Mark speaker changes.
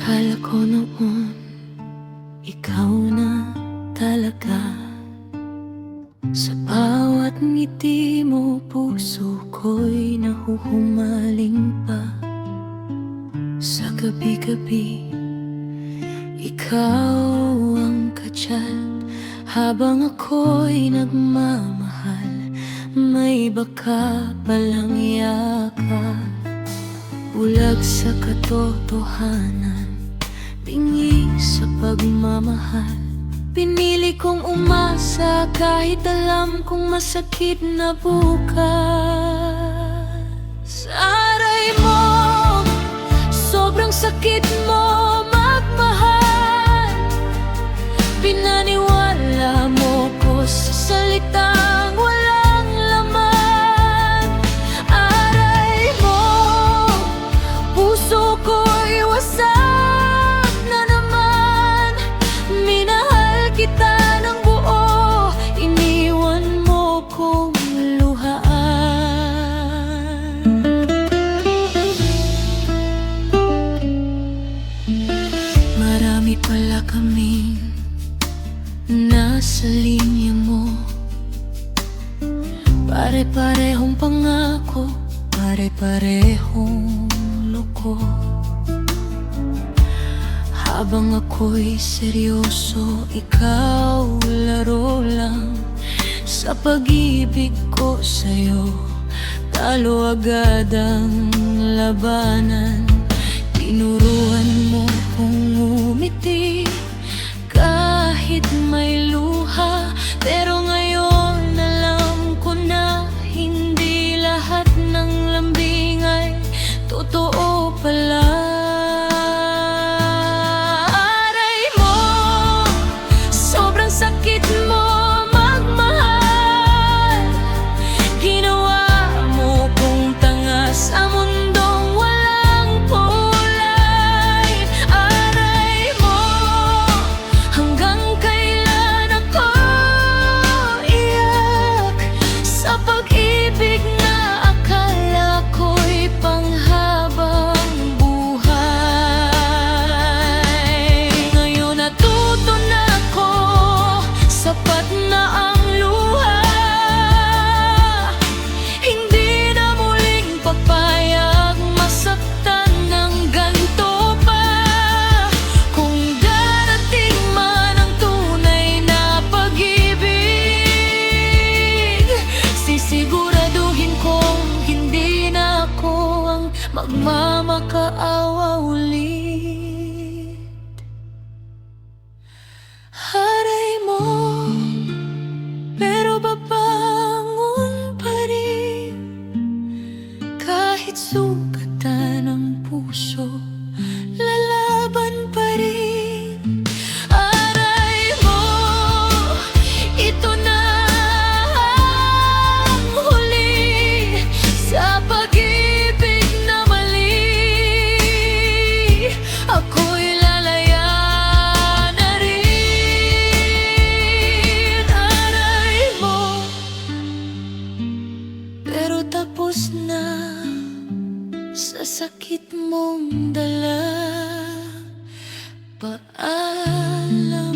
Speaker 1: Akala ko noon ikaw na talaga. Sa bawat ngiti mo, puso ko'y nahuhumaling pa. Sa gabi-gabi, ikaw ang kadyat. Habang ako'y nagmamahal, may baka palang yakap. Bulag sa katotohanan, bingi sa pagmamahal. Pinili kong umasa kahit alam kong masakit na bukas. Aray mo, sobrang sakit mo magmahal. Pinaniwala mo ko sa salitang walang laman. Aray mo, puso ko'y wasak na naman. Minahal kita ng buo, iniwan mo kong luhaan. Marami pala kaming nasa linya mo, pare-parehong pangako, pare-parehong loko. Habang ako'y seryoso, ikaw laro lang. Sa pag-ibig ko sa'yo, talo agad ang labanan. Tinuruan mo kong umiti kahit may luha. Pero ngayon alam ko na hindi lahat ng lambing ay totoo pala. Aray mo, sobrang sakit mo magmahal. Ginawa mo kong tanga sa mundong walang kulay. Aray mo, hanggang kailan ako iyak sa pag-ibig na akala ko'y panghabang buhay. Ngayon natuto na ako, sapat na ang luha. Hindi na muling papayag masaktan ng ganito pa. Kung darating man ang tunay na pag-ibig, sisiguraduhin kong hindi na ako ang magmamakaawa ulit. Haray mo, pero babangon pa rin. Kahit sugatan ang puso, lalaban pa rin. Aray mo, ito na ang huli sa pag-ibig na mali. Ako'y lalaya na rin. Aray mo, pero tapos na sa sakit mong dala. Paalam.